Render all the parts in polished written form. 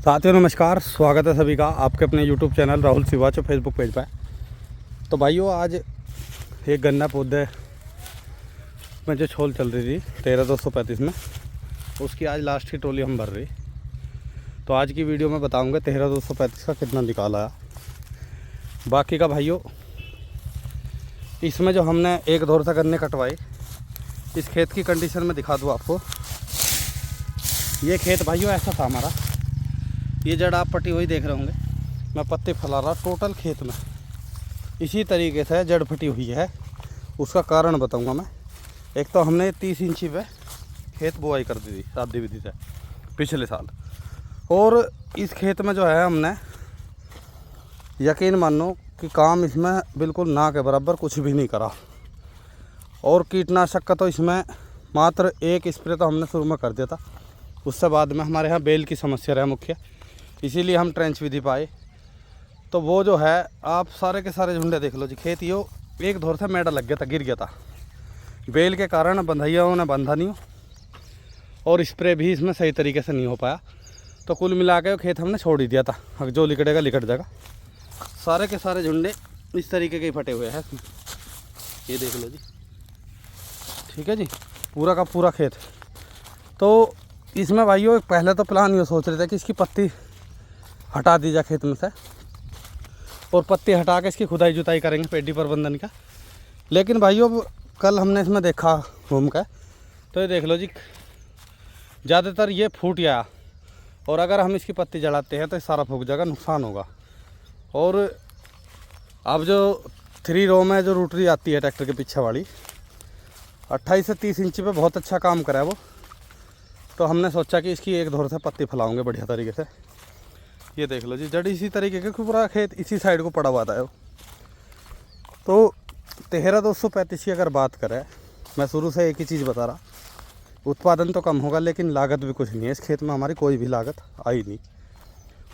साथियों नमस्कार, स्वागत है सभी का आपके अपने यूट्यूब चैनल राहुल सिवाचो फेसबुक पेज पर। तो भाइयों, आज एक गन्ना पौधे में जो छोल चल रही थी 13,235 में, उसकी आज लास्ट की टोली हम भर रही। तो आज की वीडियो में बताऊंगा 13,235 का कितना निकाला है। बाकी का भाइयों, इसमें जो हमने एक दौर से गन्ने कटवाई, इस खेत की कंडीशन में दिखा दूँ आपको। ये खेत भाइयों ऐसा था हमारा, ये जड़ आप पटी हुई देख रहे होंगे, मैं पत्ते फैला रहा टोटल खेत में इसी तरीके से जड़ फटी हुई है। उसका कारण बताऊंगा मैं। एक तो हमने 30 इंची पे खेत बुआई कर दी थी शादी विधि से पिछले साल, और इस खेत में जो है हमने यकीन मानो कि काम इसमें बिल्कुल ना के बराबर कुछ भी नहीं करा। और कीटनाशक का तो इसमें मात्र एक स्प्रे तो हमने शुरू में कर दिया था। उससे बाद में हमारे यहाँ बेल की समस्या रहा मुख्य, इसीलिए हम ट्रेंच विधि पाए। तो वो जो है आप सारे के सारे झुंडे देख लो जी, खेत यो एक दौर से मेड़ा लग गया था, गिर गया था बेल के कारण। बंधैयाओं ने बंधा नहीं हो और स्प्रे भी इसमें सही तरीके से नहीं हो पाया। तो कुल मिला के खेत हमने छोड़ ही दिया था, अब जो लिकड़ेगा लिकट जाएगा। सारे के सारे झुंडे इस तरीके के ही फटे हुए हैं, ये देख लो जी। ठीक है जी, पूरा का पूरा खेत। तो इसमें भाइयों पहले तो प्लान ये सोच रहे थे कि इसकी पत्ती हटा दी जाए खेत में से, और पत्ती हटा के इसकी खुदाई जुताई करेंगे पेडी प्रबंधन का। लेकिन भाइयों कल हमने इसमें देखा घूम कर, तो ये देख लो जी, ज़्यादातर ये फूट गया। और अगर हम इसकी पत्ती जलाते हैं तो सारा फूक जाएगा, नुकसान होगा। और अब जो 3 रो में जो रोटरी आती है ट्रैक्टर के पीछे वाली, 28 से 30 इंची पे बहुत अच्छा काम करा है वो। तो हमने सोचा कि इसकी एक दौर से पत्ती फैलाऊंगे बढ़िया तरीके से। ये देख लो जी, जड़ इसी तरीके के पूरा खेत इसी साइड को पड़ा हुआ था। तो 13,235 की अगर बात करें, मैं शुरू से एक ही चीज़ बता रहा, उत्पादन तो कम होगा लेकिन लागत भी कुछ नहीं है। इस खेत में हमारी कोई भी लागत आई नहीं।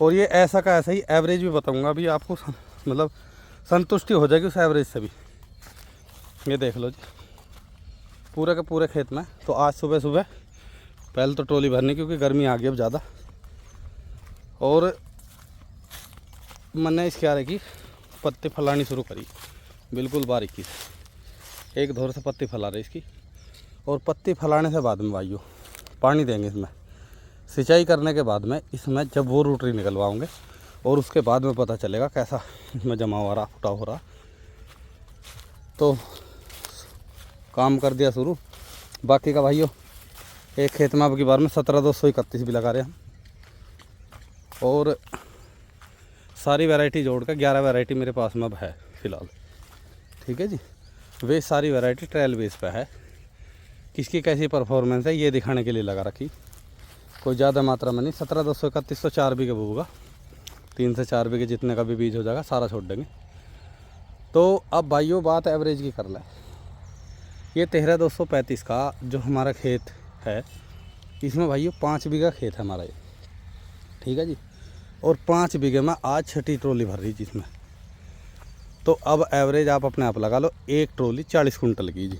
और ये ऐसा का ऐसा ही एवरेज भी बताऊंगा अभी आपको, मतलब संतुष्टि हो जाएगी उस एवरेज से भी। ये देख लो जी, पूरे के पूरे खेत में। तो आज सुबह सुबह पहले तो ट्रॉली भरनी, क्योंकि गर्मी आ गई अब ज़्यादा। और मैंने इसके आरे की पत्ती फैलानी शुरू करी, बिल्कुल बारीकी से एक दौर से पत्ती फैला रही इसकी। और पत्ती फैलाने से बाद में भाइयों पानी देंगे इसमें, सिंचाई करने के बाद में इसमें जब वो रोटरी निकलवाओगे, और उसके बाद में पता चलेगा कैसा इसमें जमा हो रहा, फुटा हो रहा। तो काम कर दिया शुरू। बाकी का भाइयों, एक खेत में अब की बार में 17,231 भी लगा रहे हम, और सारी वैरायटी जोड़ कर 11 वैरायटी मेरे पास में अब है फ़िलहाल। ठीक है जी, वे सारी वैरायटी ट्रायल बेस पे है। किसकी कैसी परफॉर्मेंस है ये दिखाने के लिए लगा रखी, कोई ज़्यादा मात्रा में नहीं। 17,231 तो 4 बीघे बोगा, 3 से 4 बीघे जितने का भी बीज हो जाएगा सारा छोड़ देंगे। तो अब भाइयों बात एवरेज की कर लें। ये 13,235 का जो हमारा खेत है, इसमें भाइयों 5 बीघा खेत है हमारा ये। ठीक है जी, और 5 बीघे में आज 6ठी ट्रॉली भर रही जिसमें। तो अब एवरेज आप अपने आप लगा लो, एक ट्रॉली 40 कुंटल की जी।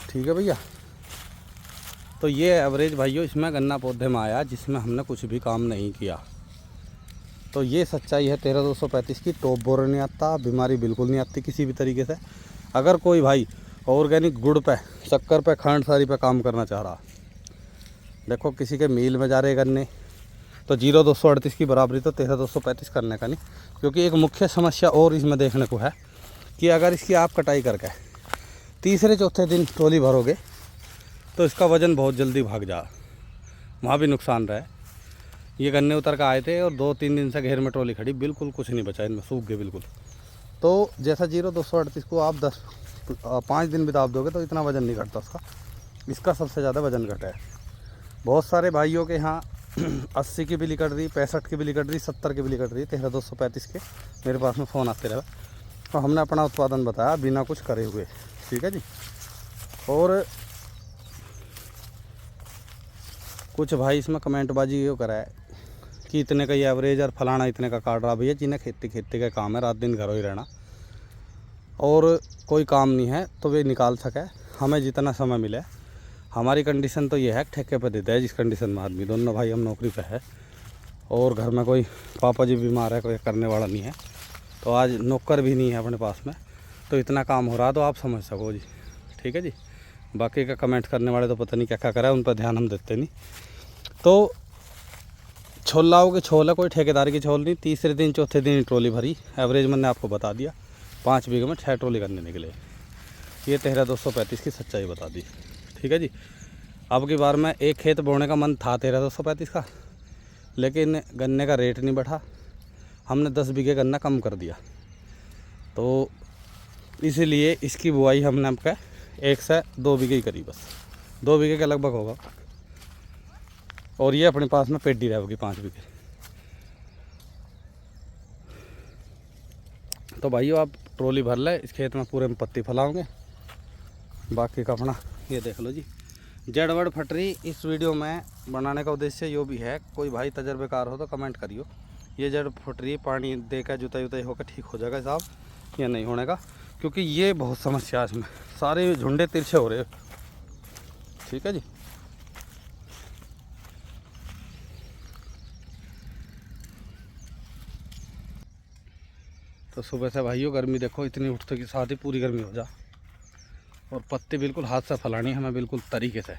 ठीक है भैया, तो ये एवरेज भाइयों इसमें गन्ना पौधे में आया जिसमें हमने कुछ भी काम नहीं किया। तो ये सच्चाई है 13,235 की। टॉप बोर नहीं आता, बीमारी बिल्कुल नहीं आती किसी भी तरीके से। अगर कोई भाई ऑर्गेनिक गुड़ पे, शक्कर पे, खांड सारी पे काम करना चाह रहा, देखो किसी के मील में जा रहे गन्ने, तो 0,238 की बराबरी तो 13,235 करने का नहीं। क्योंकि एक मुख्य समस्या और इसमें देखने को है कि अगर इसकी आप कटाई करके तीसरे चौथे दिन ट्रॉली भरोगे तो इसका वज़न बहुत जल्दी भाग जा, वहाँ भी नुकसान रहा है। ये गन्ने उतर कर आए थे और 2-3 दिन से घेर में ट्रॉली खड़ी, बिल्कुल कुछ नहीं बचा इनमें, सूख गए बिल्कुल। तो जैसा 0,238 को आप 5 दिन भी दाब दोगे तो इतना वज़न नहीं घटता उसका। इसका सबसे ज़्यादा वज़न घटा है। बहुत सारे भाइयों के यहाँ 80 की भी लिकट रही, 65 की भी लिकट रही, 70 की भी लिकट रही, 13,235 के मेरे पास में फ़ोन आते रहे। तो हमने अपना उत्पादन बताया बिना कुछ करे हुए। ठीक है जी। और कुछ भाई इसमें कमेंटबाजी ये करा है कि इतने का ही एवरेज और फलाना इतने का काट रहा। भैया जिन्हें खेती का काम है, रात दिन घरों ही रहना और कोई काम नहीं है, तो वे निकाल सके। हमें जितना समय मिले हमारी कंडीशन तो ये है ठेके पे देते हैं जिस कंडीशन में आदमी, दोनों भाई हम नौकरी पे है और घर में कोई पापा जी बीमार है, कोई करने वाला नहीं है, तो आज नौकर भी नहीं है अपने पास में, तो इतना काम हो रहा तो आप समझ सको जी। ठीक है जी। बाकी का कमेंट करने वाले तो पता नहीं क्या क्या करा है, उन पर ध्यान हम देते नहीं। तो छोलाओं की छोल है, कोई ठेकेदार की छोल नहीं। तीसरे दिन चौथे दिन ट्रॉली भरी, एवरेज मैंने आपको बता दिया 5 बीघे में 6 ट्रॉली करने निकले। ये 13,235 की सच्चाई बता दी। ठीक है जी। अब की बार में एक खेत बोने का मन था 13,235 का, लेकिन गन्ने का रेट नहीं बढ़ा, हमने 10 बीघे गन्ना कम कर दिया, तो इसीलिए इसकी बुआई हमने आपका 1 से 2 बीघे ही करी, बस 2 बीघे के लगभग होगा। और ये अपने पास में पेडी रहेगी 5 बीघे। तो भाइयों आप ट्रॉली भर ले, इस खेत में पूरे में पत्ती फैलाओगे, बाकी का अपना ये देख लो जी। जड़वड़ फटरी इस वीडियो में बनाने का उद्देश्य यो भी है, कोई भाई तजर्बेकार हो तो कमेंट करियो, ये जड़ फटरी पानी देकर जुताई उताई होकर ठीक हो जाएगा साहब या नहीं होने का, क्योंकि ये बहुत समस्या है इसमें, सारे झुंडे तिरछे हो रहे। ठीक है जी। तो सुबह से भाइयों गर्मी देखो इतनी उठते के साथ ही पूरी गर्मी हो जा, और पत्ती बिल्कुल हाथ से फैलानी हमें बिल्कुल तरीके से।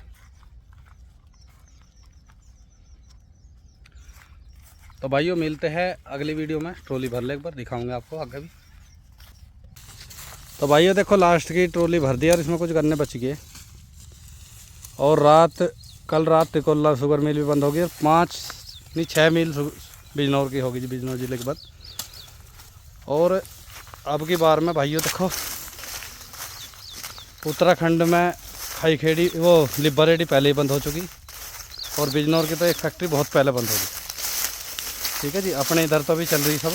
तो भाइयों मिलते हैं अगली वीडियो में, ट्रॉली भर ले एक बार दिखाऊंगे आपको आगे भी। तो भाइयों देखो लास्ट की ट्रॉली भर दी और इसमें कुछ गन्ने बच गए, और कल रात तिकोला शुगर मिल भी बंद हो गई, 6 मिल बिजनौर की होगी जी, बिजनौर जिले के बाद। और अब की बार में भाइयों देखो उत्तराखंड में खाई खेड़ी वो लिब्बरेडी पहले ही बंद हो चुकी, और बिजनौर की तो एक फैक्ट्री बहुत पहले बंद होगी। ठीक है जी। अपने इधर तो भी चल रही सब।